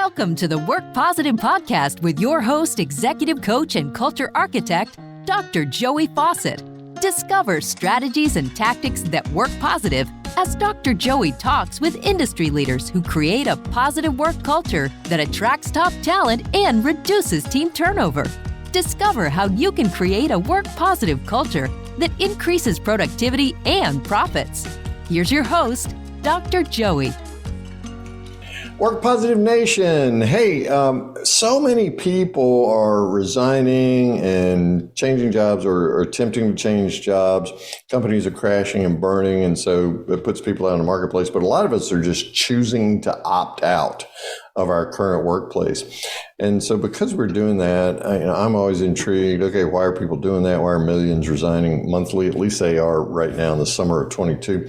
Welcome to the Work Positive Podcast with your host, executive coach, and culture architect, Dr. Joey Fawcett. Discover strategies and tactics that work positive as Dr. Joey talks with industry leaders who create a positive work culture that attracts top talent and reduces team turnover. Discover how you can create a work positive culture that increases productivity and profits. Here's your host, Dr. Joey. Work Positive Nation. Hey, so many people are resigning and changing jobs or attempting to change jobs. Companies are crashing and burning, and so it puts people out in the marketplace. But a lot of us are just choosing to opt out of our current workplace. And so because we're doing that, I'm always intrigued. Okay, why are people doing that? Why are millions resigning monthly? At least they are right now in the summer of 22.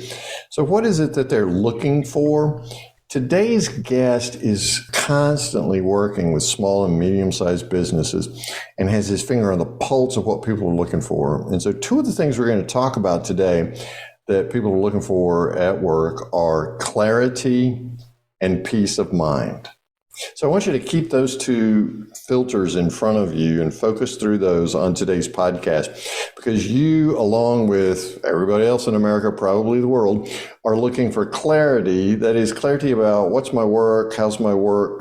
So what is it that they're looking for? Today's guest is constantly working with small and medium-sized businesses and has his finger on the pulse of what people are looking for. And so two of the things we're going to talk about today that people are looking for at work are clarity and peace of mind. So I want you to keep those two filters in front of you and focus through those on today's podcast, because you, along with everybody else in America, probably the world, are looking for clarity. That is clarity about what's my work, how's my work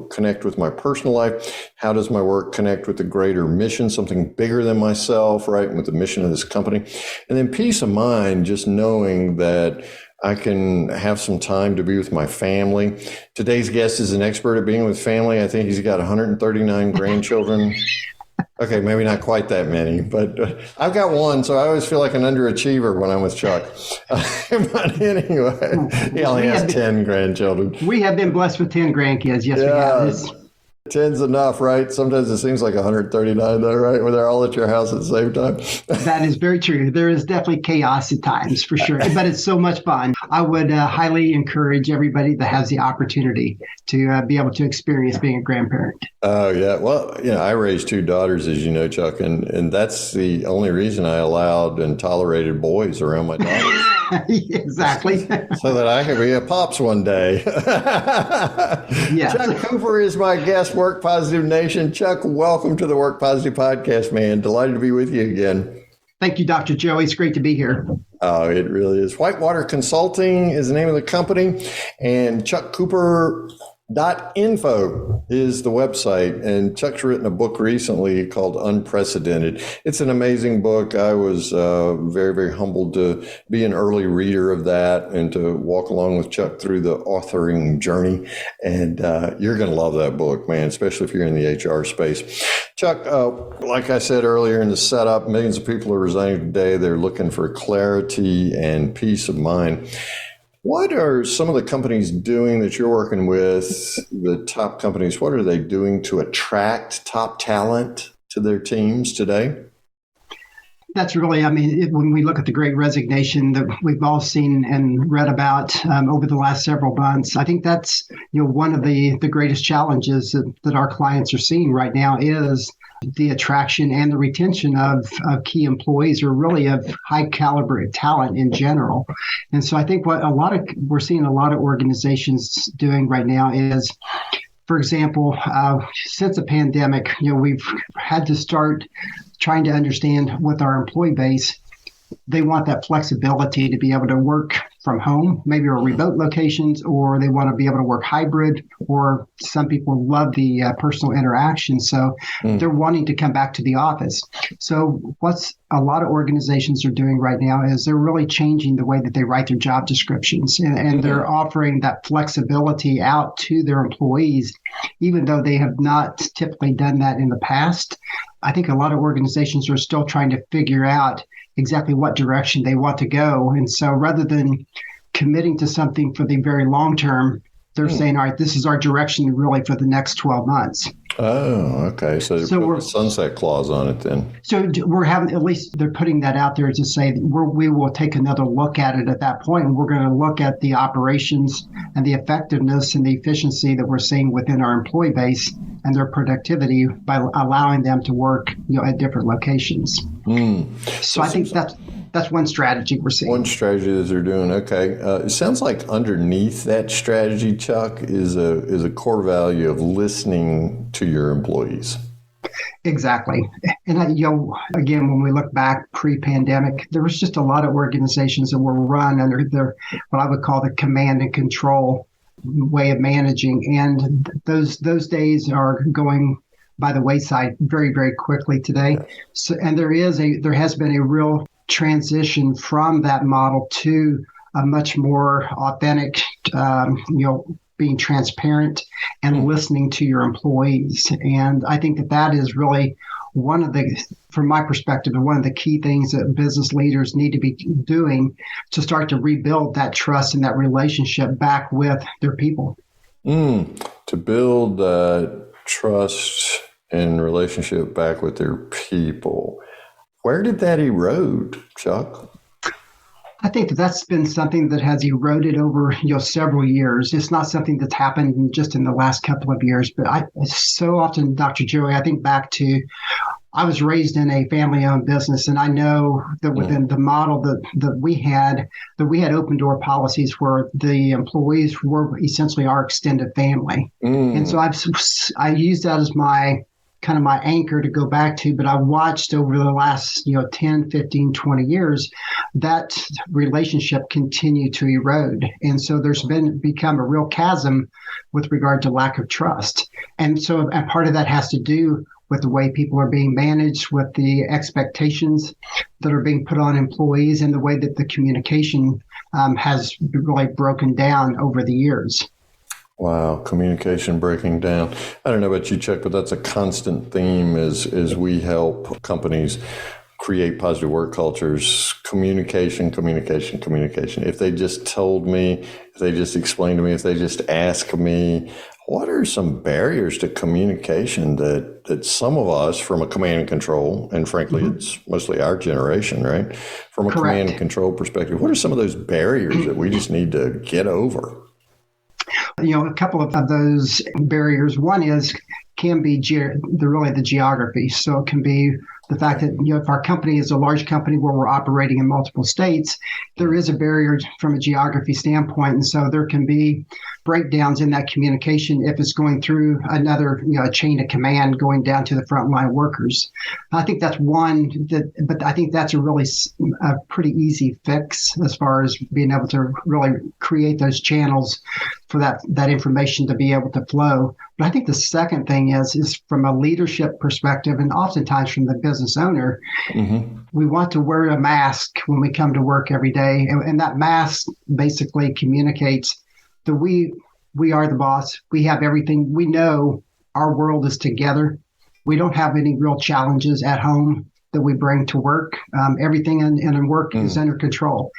connect with my personal life, how does my work connect with the greater mission, something bigger than myself, right, with the mission of this company. And then peace of mind, just knowing that I can have some time to be with my family. Today's guest is an expert at being with family. I think he's got 139 grandchildren. Okay, maybe not quite that many, but I've got one, so I always feel like an underachiever when I'm with Chuck. But anyway, he only has 10 grandchildren. We have been blessed with 10 grandkids. Yes, we have. 10's enough, right? Sometimes it seems like 139 though, right? Where they're all at your house at the same time. That is very true. There is definitely chaos at times, for sure, but it's so much fun. I would highly encourage everybody that has the opportunity to be able to experience being a grandparent. Oh, yeah. Well, I raised two daughters, as you know, Chuck, and that's the only reason I allowed and tolerated boys around my daughters. Exactly. So that I could be a pops one day. Yes. Chuck Cooper is my guest, Work Positive Nation. Chuck, welcome to the Work Positive Podcast, man. Delighted to be with you again. Thank you, Dr. Joey. It's great to be here. Oh, it really is. WhiteWater Consulting is the name of the company, and ChuckCooper.info is the website. And Chuck's written a book recently called Unprecedented. It's an amazing book. I was very, very humbled to be an early reader of that and to walk along with Chuck through the authoring journey. And you're going to love that book, man, especially if you're in the HR space. Chuck, like I said earlier in the setup, millions of people are resigning today. They're looking for clarity and peace of mind. What are some of the companies doing that you're working with, the top companies, what are they doing to attract top talent to their teams today? That's really, when we look at the great resignation that we've all seen and read about over the last several months, I think that's one of the greatest challenges that our clients are seeing right now is the attraction and the retention of key employees, or really of high caliber talent in general. And so I think what we're seeing a lot of organizations doing right now is, for example, since the pandemic, we've had to start trying to understand with our employee base, they want that flexibility to be able to work from home, maybe or remote locations, or they want to be able to work hybrid, or some people love the personal interaction. So they're wanting to come back to the office. So what's a lot of organizations are doing right now is they're really changing the way that they write their job descriptions, and they're offering that flexibility out to their employees, even though they have not typically done that in the past. I think a lot of organizations are still trying to figure out exactly what direction they want to go. And so rather than committing to something for the very long term, they're saying, all right, this is our direction really for the next 12 months. Oh, okay. So they're putting a sunset clause on it then. So we're having, at least they're putting that out there to say we will take another look at it at that point. And we're going to look at the operations and the effectiveness and the efficiency that we're seeing within our employee base and their productivity by allowing them to work, at different locations. So I think that's one strategy we're seeing. One strategy that they're doing. Okay. It sounds like underneath that strategy, Chuck, is a core value of listening to your employees. Exactly. And, again, when we look back pre-pandemic, there was just a lot of organizations that were run under what I would call the command and control way of managing. And those days are going by the wayside very, very quickly today. So, and there has been a real transition from that model to a much more authentic, being transparent and listening to your employees. And I think that is really from my perspective, one of the key things that business leaders need to be doing to start to rebuild that trust and that relationship back with their people. To build that trust and relationship back with their people. Where did that erode, Chuck? I think that's been something that has eroded over several years. It's not something that's happened just in the last couple of years. But so often, Dr. Joey, I think back to I was raised in a family-owned business, and I know that within the model that we had open door policies where the employees were essentially our extended family. And so I used that as my kind of my anchor to go back to, but I watched over the last 10, 15, 20 years that relationship continue to erode. And so there's become a real chasm with regard to lack of trust. And so a part of that has to do with the way people are being managed, with the expectations that are being put on employees, and the way that the communication has really broken down over the years. Wow, communication breaking down. I don't know about you, Chuck, but that's a constant theme as we help companies create positive work cultures. Communication. If they just told me, if they just explained to me, if they just asked me, what are some barriers to communication that some of us from a command and control, and frankly, it's mostly our generation, right? From a command and control perspective, what are some of those barriers that we just need to get over? A couple of those barriers. One can be the geography. So it can be the fact that if our company is a large company where we're operating in multiple states, there is a barrier from a geography standpoint, and so there can be breakdowns in that communication if it's going through another chain of command going down to the frontline workers. I think that's one but I think that's a pretty easy fix as far as being able to really create those channels for that information to be able to flow. But I think the second thing is from a leadership perspective, and oftentimes from the business owner, we want to wear a mask when we come to work every day. And that mask basically communicates that we are the boss. We have everything. We know our world is together. We don't have any real challenges at home that we bring to work. Everything in work is under control.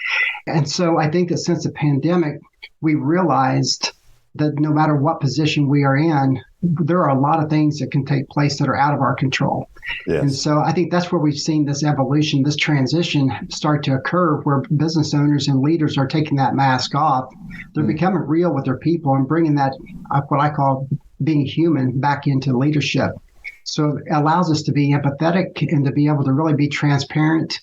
And so I think that since the pandemic, we realized that no matter what position we are in, there are a lot of things that can take place that are out of our control. Yes. And so I think that's where we've seen this evolution, this transition start to occur, where business owners and leaders are taking that mask off. They're becoming real with their people and bringing that, what I call being human, back into leadership. So it allows us to be empathetic and to be able to really be transparent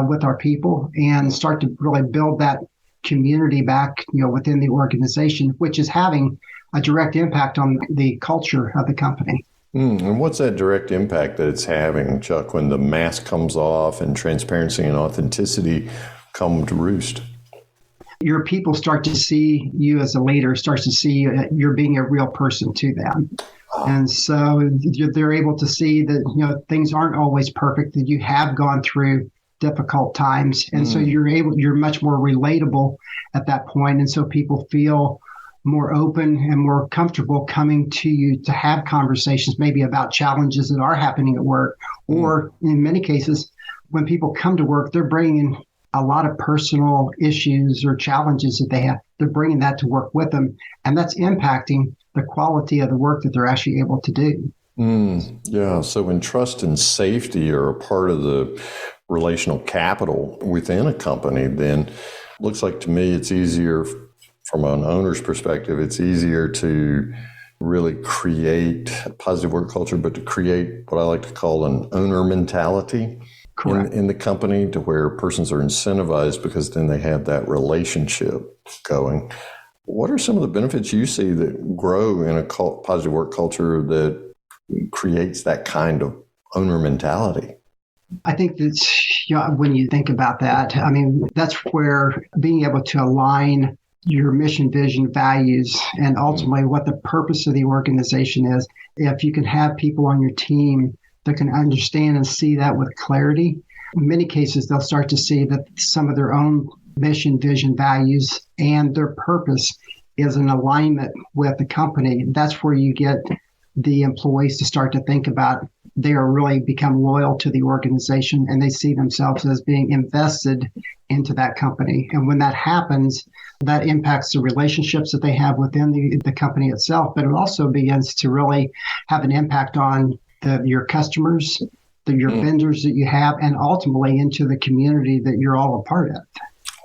with our people and start to really build that community back, within the organization, which is having a direct impact on the culture of the company. And what's that direct impact that it's having, Chuck, when the mask comes off and transparency and authenticity come to roost? Your people start to see you as a leader, starts to see you're being a real person to them. And so they're able to see that, things aren't always perfect, that you have gone through difficult times. And so you're much more relatable at that point. And so people feel more open and more comfortable coming to you to have conversations, maybe about challenges that are happening at work. Or in many cases, when people come to work, they're bringing a lot of personal issues or challenges that they have. They're bringing that to work with them. And that's impacting the quality of the work that they're actually able to do. Yeah. So when trust and safety are a part of the relational capital within a company, then looks like to me it's easier from an owner's perspective. It's easier to really create a positive work culture, but to create what I like to call an owner mentality. in the company to where persons are incentivized because then they have that relationship going. What are some of the benefits you see that grow in a positive work culture that creates that kind of owner mentality? I think that when you think about that, I mean, that's where being able to align your mission, vision, values, and ultimately what the purpose of the organization is. If you can have people on your team that can understand and see that with clarity, in many cases, they'll start to see that some of their own mission, vision, values, and their purpose is in alignment with the company. That's where you get the employees to start to think about they are really become loyal to the organization and they see themselves as being invested into that company. And when that happens, that impacts the relationships that they have within the company itself, but it also begins to really have an impact on your customers, your vendors that you have, and ultimately into the community that you're all a part of.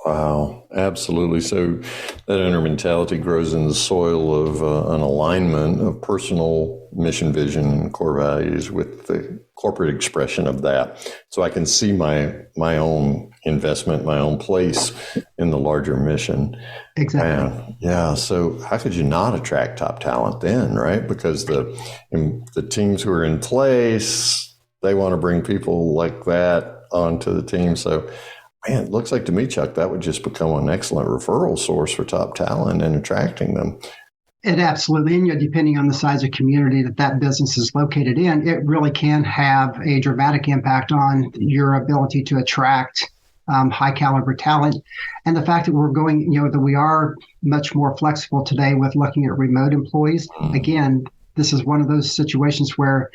Wow, absolutely. So that owner mentality grows in the soil of an alignment of personal mission, vision, and core values with the corporate expression of that. So I can see my own investment, my own place in the larger mission. Exactly. Man, yeah. So how could you not attract top talent then, right? Because the teams who are in place, they want to bring people like that onto the team. So man, it looks like to me, Chuck, that would just become an excellent referral source for top talent and attracting them. It absolutely, and depending on the size of community that business is located in, it really can have a dramatic impact on your ability to attract high caliber talent. And the fact that we're going, that we are much more flexible today with looking at remote employees. Again, this is one of those situations where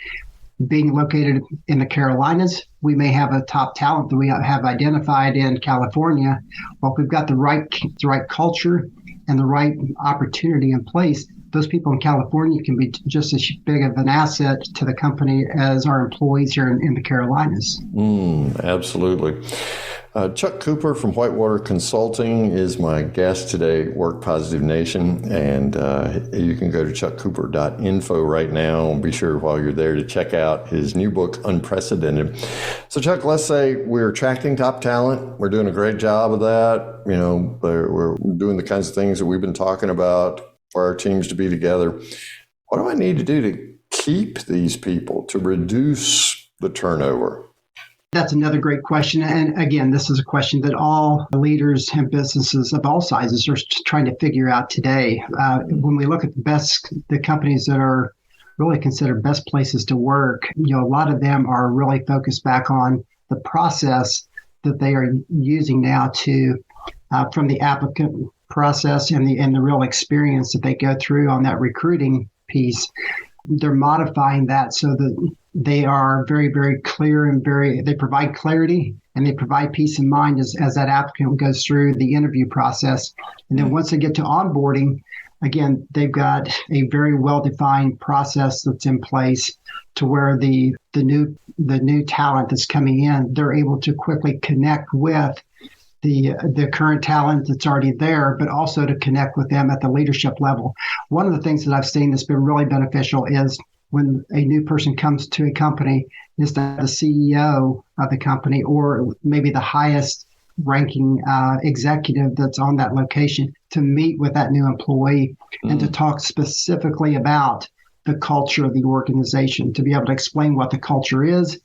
being located in the Carolinas, we may have a top talent that we have identified in California. Well, if we've got the right culture and the right opportunity in place, those people in California can be just as big of an asset to the company as our employees here in the Carolinas. Absolutely. Chuck Cooper from WhiteWater Consulting is my guest today, Work Positive Nation, and you can go to chuckcooper.info right now and be sure while you're there to check out his new book, Unprecedented. So Chuck, let's say we're attracting top talent. We're doing a great job of that. We're doing the kinds of things that we've been talking about for our teams to be together. What do I need to do to keep these people, to reduce the turnover? That's another great question. And again, this is a question that all leaders and businesses of all sizes are trying to figure out today. When we look at the companies that are really considered best places to work, a lot of them are really focused back on the process that they are using now to, from the applicant process and the real experience that they go through on that recruiting piece. They're modifying that so that they are very, very clear and they provide clarity and they provide peace of mind as that applicant goes through the interview process. And then once they get to onboarding, again, they've got a very well-defined process that's in place to where the new talent that's coming in, they're able to quickly connect with the current talent that's already there, but also to connect with them at the leadership level. One of the things that I've seen that's been really beneficial is when a new person comes to a company, is that the CEO of the company or maybe the highest ranking executive that's on that location to meet with that new employee and to talk specifically about the culture of the organization, to be able to explain what the culture is,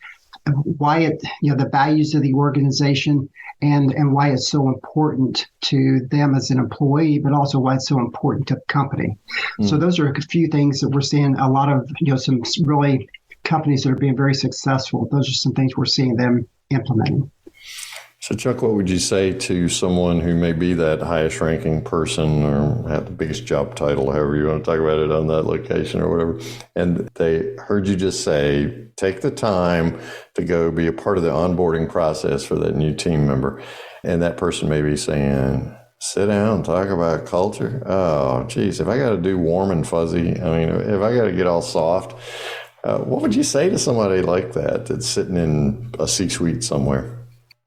why it, the values of the organization, and why it's so important to them as an employee, but also why it's so important to the company. So those are a few things that we're seeing a lot of, some really companies that are being very successful. Those are some things we're seeing them implementing. So Chuck, what would you say to someone who may be that highest ranking person or have the biggest job title, however you want to talk about it on that location or whatever, and they heard you just say, take the time to go be a part of the onboarding process for that new team member. And that person may be saying, sit down and talk about culture. Oh, geez, if I got to do warm and fuzzy, if I got to get all soft, what would you say to somebody like that that's sitting in a C-suite somewhere?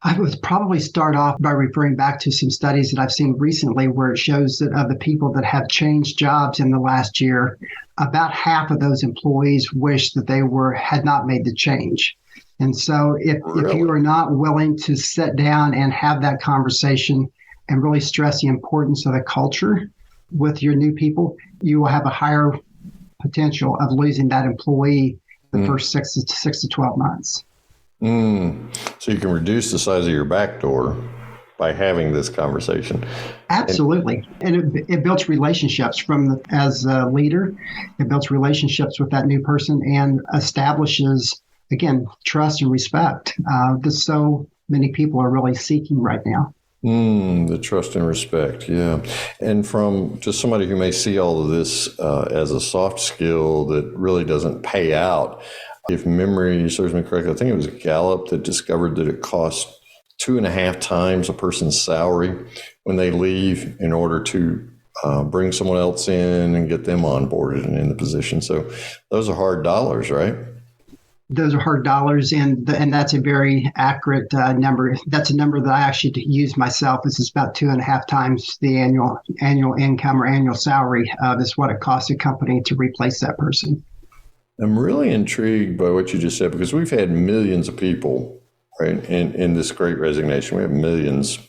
I would probably start off by referring back to some studies that I've seen recently where it shows that of the people that have changed jobs in the last year, about half of those employees wish that they had not made the change. And so if you are not willing to sit down and have that conversation and really stress the importance of the culture with your new people, you will have a higher potential of losing that employee the first 6 to 12 months. So you can reduce the size of your back door by having this conversation. Absolutely. And it builds relationships as a leader. It builds relationships with that new person and establishes, again, trust and respect that so many people are really seeking right now. The trust and respect, yeah. And from just somebody who may see all of this as a soft skill that really doesn't pay out, if memory serves me correctly, I think it was Gallup that discovered that it costs 2.5 times a person's salary when they leave in order to bring someone else in and get them onboarded and in the position. So those are hard dollars, right? Those are hard dollars, and that's a very accurate number. That's a number that I actually use myself. This is about 2.5 times the annual income or annual salary is what it costs a company to replace that person. I'm really intrigued by what you just said, because we've had millions of people, right, in this great resignation. We have millions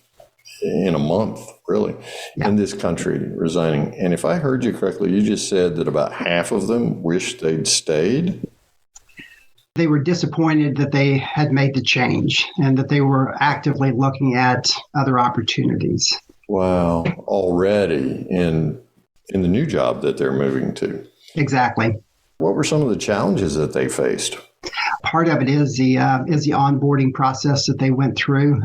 in a month, really, in this country resigning. And if I heard you correctly, you just said that about half of them wish they'd stayed. They were disappointed that they had made the change and that they were actively looking at other opportunities. Wow. Already in the new job that they're moving to. Exactly. What were some of the challenges that they faced? Part of it is the onboarding process that they went through.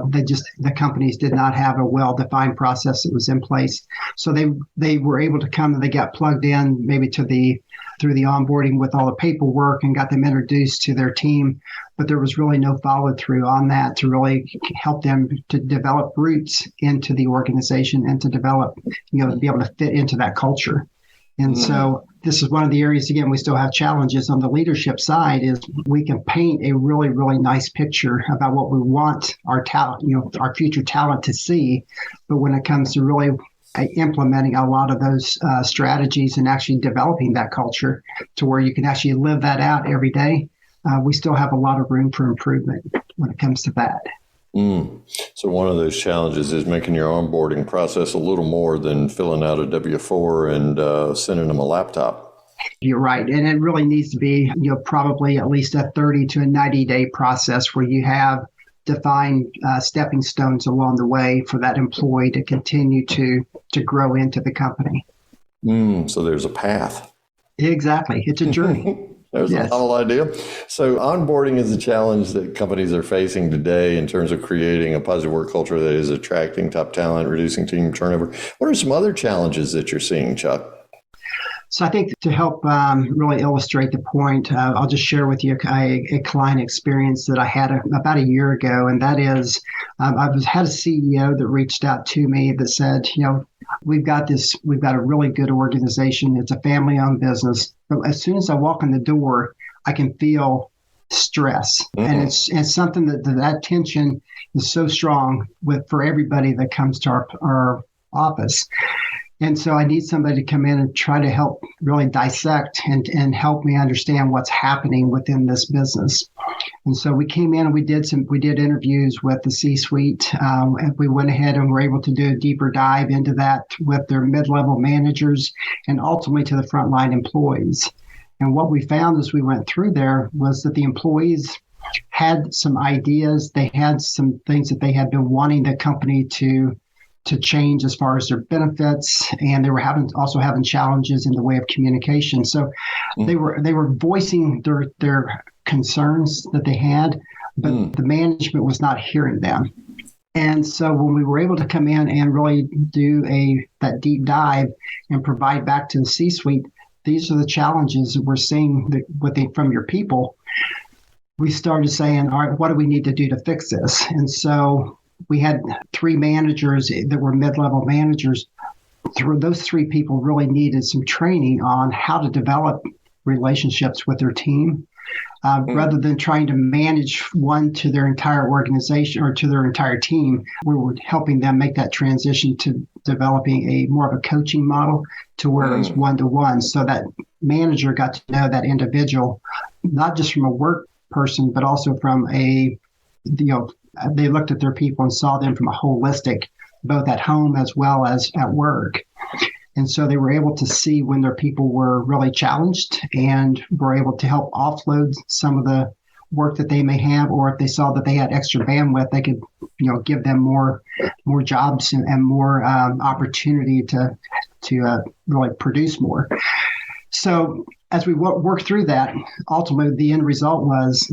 The companies did not have a well-defined process that was in place. So they were able to come and they got plugged in maybe through the onboarding with all the paperwork and got them introduced to their team. But there was really no follow through on that to really help them to develop roots into the organization and to develop, to be able to fit into that culture. And so this is one of the areas, again, we still have challenges on the leadership side is we can paint a really, really nice picture about what we want our talent, our future talent to see. But when it comes to really implementing a lot of those strategies and actually developing that culture to where you can actually live that out every day, we still have a lot of room for improvement when it comes to that. So one of those challenges is making your onboarding process a little more than filling out a W-4 and sending them a laptop. You're right. And it really needs to be, probably at least a 30 to a 90-day process where you have defined stepping stones along the way for that employee to continue to grow into the company. So there's a path. Exactly. It's a journey. There's a whole idea. So onboarding is a challenge that companies are facing today in terms of creating a positive work culture that is attracting top talent, reducing team turnover. What are some other challenges that you're seeing, Chuck? So I think to help really illustrate the point, I'll just share with you a client experience that I had about a year ago. And that is, had a CEO that reached out to me that said, we've got a really good organization. It's a family-owned business. But as soon as I walk in the door, I can feel stress. And it's something that tension is so strong for everybody that comes to our office. And so I need somebody to come in and try to help really dissect and help me understand what's happening within this business. And so we came in and we did interviews with the C-suite. And we went ahead and were able to do a deeper dive into that with their mid-level managers and ultimately to the frontline employees. And what we found as we went through there was that the employees had some ideas. They had some things that they had been wanting the company to change as far as their benefits, and they were also having challenges in the way of communication. So they were voicing their concerns that they had, but the management was not hearing them. And so when we were able to come in and really do that deep dive and provide back to the C-suite, these are the challenges that we're seeing from your people. We started saying, all right, what do we need to do to fix this? And so we had 3 managers that were mid-level managers. Those 3 people really needed some training on how to develop relationships with their team rather than trying to manage one to their entire organization or to their entire team. We were helping them make that transition to developing more of a coaching model to where it's one-to-one. So that manager got to know that individual, not just from a work person, but also from they looked at their people and saw them from a holistic, both at home as well as at work. And so they were able to see when their people were really challenged and were able to help offload some of the work that they may have, or if they saw that they had extra bandwidth, they could, give them more jobs and more opportunity to really produce more. So as we worked through that, ultimately the end result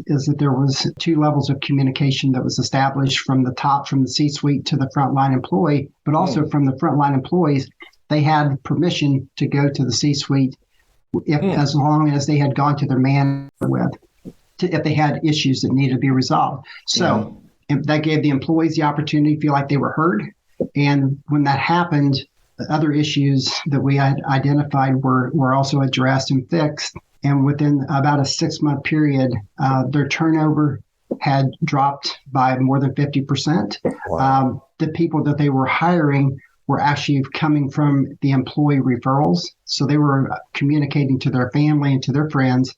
is that there was 2 levels of communication that was established from the top, from the C-suite to the frontline employee, but also from the frontline employees. They had permission to go to the C-suite as long as they had gone to their manager if they had issues that needed to be resolved. So that gave the employees the opportunity to feel like they were heard. And when that happened, other issues that we had identified were also addressed and fixed. And within about a 6-month period, their turnover had dropped by more than 50%. Wow. The people that they were hiring were actually coming from the employee referrals. So they were communicating to their family and to their friends,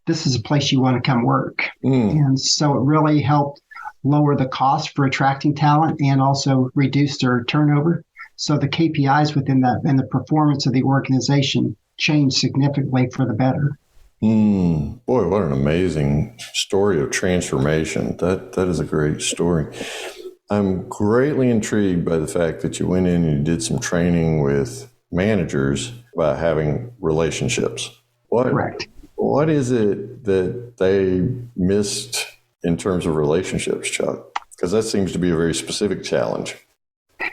this is a place you want to come work. And so it really helped lower the cost for attracting talent and also reduce their turnover. So the KPIs within that and the performance of the organization changed significantly for the better. Boy, what an amazing story of transformation. That is a great story. I'm greatly intrigued by the fact that you went in and you did some training with managers about having relationships. Correct. What is it that they missed in terms of relationships, Chuck? Because that seems to be a very specific challenge.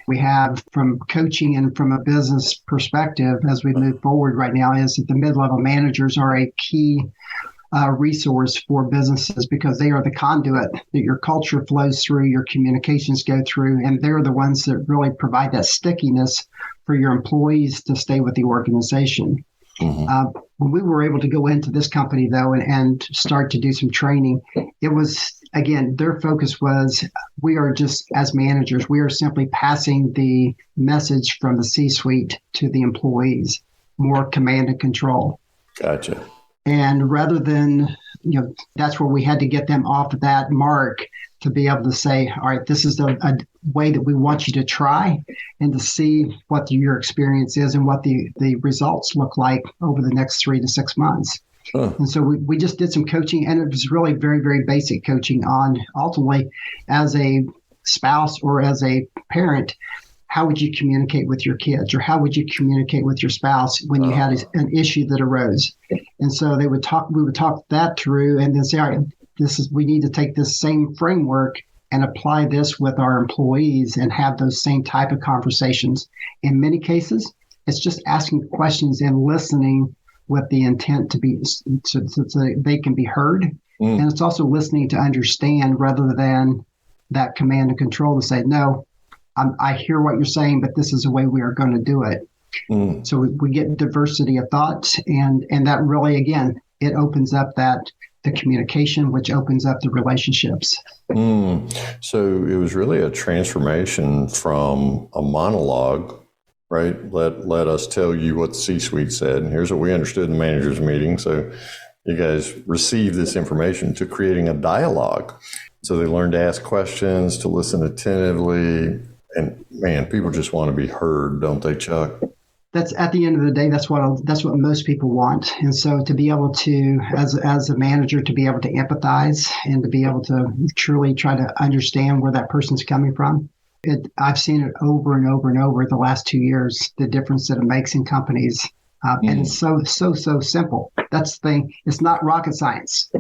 We have from coaching and from a business perspective as we move forward right now is that the mid-level managers are a key resource for businesses because they are the conduit that your culture flows through, your communications go through, and they're the ones that really provide that stickiness for your employees to stay with the organization. When we were able to go into this company, though, and start to do some training, it was, again, their focus was we are just, as managers, we are simply passing the message from the C-suite to the employees, more command and control. Gotcha. And rather than, that's where we had to get them off that mark to be able to say, all right, this is a way that we want you to try and to see what your experience is and what the results look like over the next 3 to 6 months. And so we just did some coaching, and it was really very, very basic coaching on ultimately as a spouse or as a parent, how would you communicate with your kids or how would you communicate with your spouse when you had an issue that arose? And so we would talk that through and then say, all right, we need to take this same framework and apply this with our employees and have those same type of conversations. In many cases, it's just asking questions and listening with the intent to be so they can be heard. And it's also listening to understand rather than that command and control to say, no, I hear what you're saying, but this is the way we are going to do it. So we get diversity of thought, and that really, again, it opens up the communication, which opens up the relationships. So it was really a transformation from a monologue, right? Let us tell you what the C-suite said, and here's what we understood in the managers meeting. So you guys received this information, to creating a dialogue. So they learned to ask questions, to listen attentively. And man, people just want to be heard, don't they, Chuck? That's at the end of the day, that's what most people want. And so to be able to, as a manager, to be able to empathize and to be able to truly try to understand where that person's coming from. I've seen it over and over and over the last 2 years, the difference that it makes in companies. And it's so simple. That's the thing. It's not rocket science.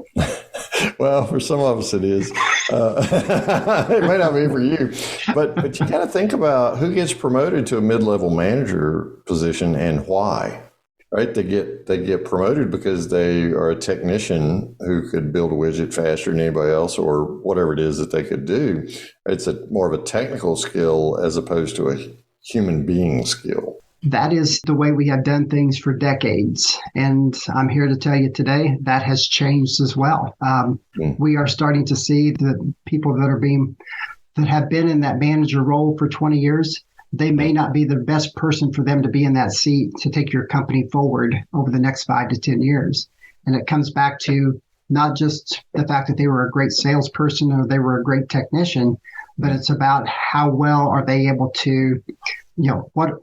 Well, for some of us it is. It may not be for you, but you got to think about who gets promoted to a mid-level manager position and why, right? They get promoted because they are a technician who could build a widget faster than anybody else or whatever it is that they could do. It's more of a technical skill as opposed to a human being skill. That is the way we have done things for decades. And I'm here to tell you today that has changed as well. We are starting to see the people that have been in that manager role for 20 years, they may not be the best person for them to be in that seat to take your company forward over the next 5 to 10 years. And it comes back to not just the fact that they were a great salesperson or they were a great technician, but it's about how well are they able to,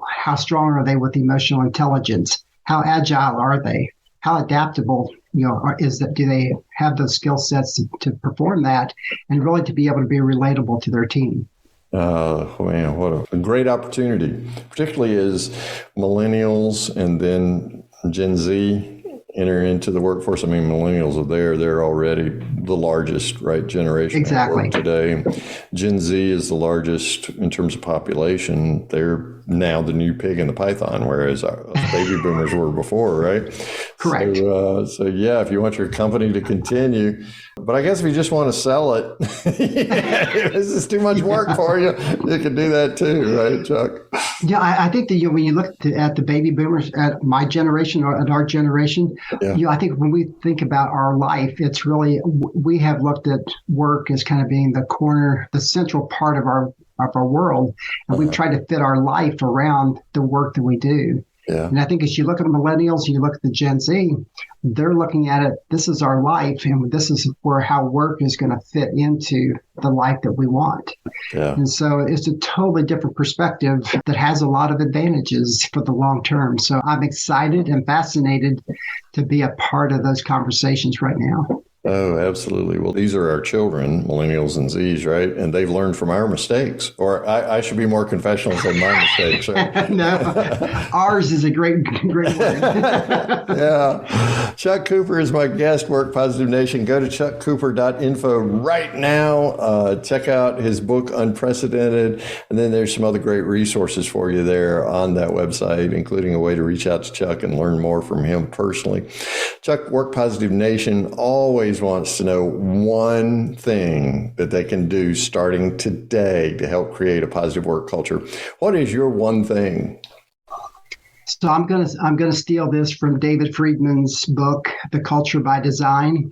how strong are they with emotional intelligence? How agile are they? How adaptable, do they have those skill sets to perform that and really to be able to be relatable to their team? Man, what a great opportunity, particularly as millennials and then Gen Z enter into the workforce. I mean, millennials are they're already the largest, right, generation exactly. today. Gen Z is the largest in terms of population. They're now the new pig in the python, whereas us baby boomers were before, right? Correct. So yeah, if you want your company to continue, but I guess if you just want to sell it, this is too much work for you. You can do that too, right, Chuck? Yeah, I think that when you look at the baby boomers, at my generation or at our generation, I think when we think about our life, it's really, we have looked at work as kind of being the central part of our world, and we've tried to fit our life around the work that we do. Yeah. And I think as you look at the millennials, you look at the Gen Z, they're looking at it, this is our life, and this is how work is going to fit into the life that we want. Yeah. And so it's a totally different perspective that has a lot of advantages for the long term. So I'm excited and fascinated to be a part of those conversations right now. Oh, absolutely. Well, these are our children, millennials and Zs, right? And they've learned from our mistakes. Or I should be more confessional and say my mistakes. Right? No, ours is a great word. Yeah. Chuck Cooper is my guest, Work Positive Nation. Go to chuckcooper.info right now. Check out his book, Unprecedented. And then there's some other great resources for you there on that website, including a way to reach out to Chuck and learn more from him personally. Chuck, Work Positive Nation always wants to know one thing that they can do starting today to help create a positive work culture. What is your one thing? So I'm gonna steal this from David Friedman's book, The Culture by Design.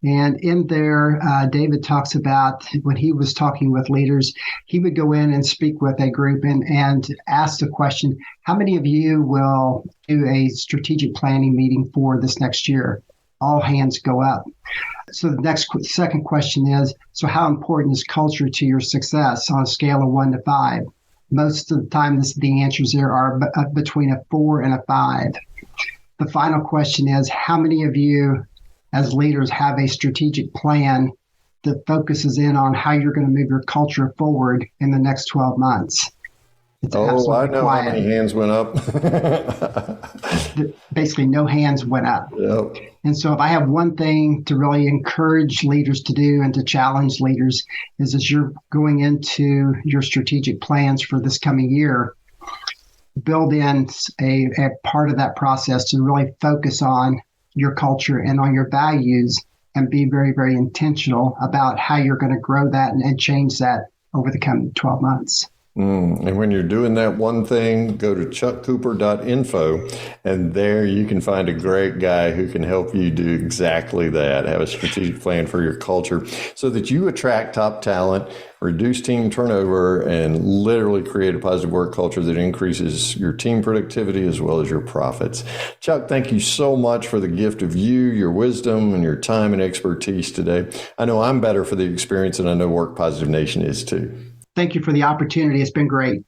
And in there, David talks about when he was talking with leaders, he would go in and speak with a group and ask the question, how many of you will do a strategic planning meeting for this next year? All hands go up. So the second question is, so how important is culture to your success on a scale of 1 to 5? Most of the time, the answers there are between a 4 and a 5. The final question is, how many of you as leaders have a strategic plan that focuses in on how you're going to move your culture forward in the next 12 months? I know how many hands went up. Basically, no hands went up. Yep. And so if I have one thing to really encourage leaders to do and to challenge leaders is as you're going into your strategic plans for this coming year, build in a part of that process to really focus on your culture and on your values and be very, very intentional about how you're going to grow that and change that over the coming 12 months. And when you're doing that one thing, go to chuckcooper.info, and there you can find a great guy who can help you do exactly that. Have a strategic plan for your culture so that you attract top talent, reduce team turnover, and literally create a positive work culture that increases your team productivity as well as your profits. Chuck, thank you so much for the gift of you, your wisdom, and your time and expertise today. I know I'm better for the experience, and I know Work Positive Nation is too. Thank you for the opportunity. It's been great.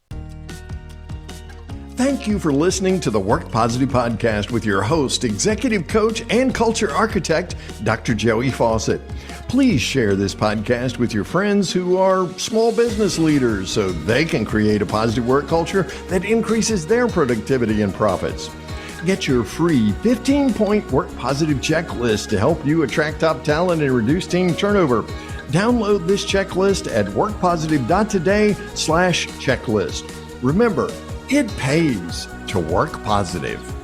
Thank you for listening to the Work Positive Podcast with your host, executive coach, and culture architect, Dr. Joey Fawcett. Please share this podcast with your friends who are small business leaders so they can create a positive work culture that increases their productivity and profits. Get your free 15-point Work Positive checklist to help you attract top talent and reduce team turnover. Download this checklist at workpositive.today/checklist. Remember, it pays to work positive.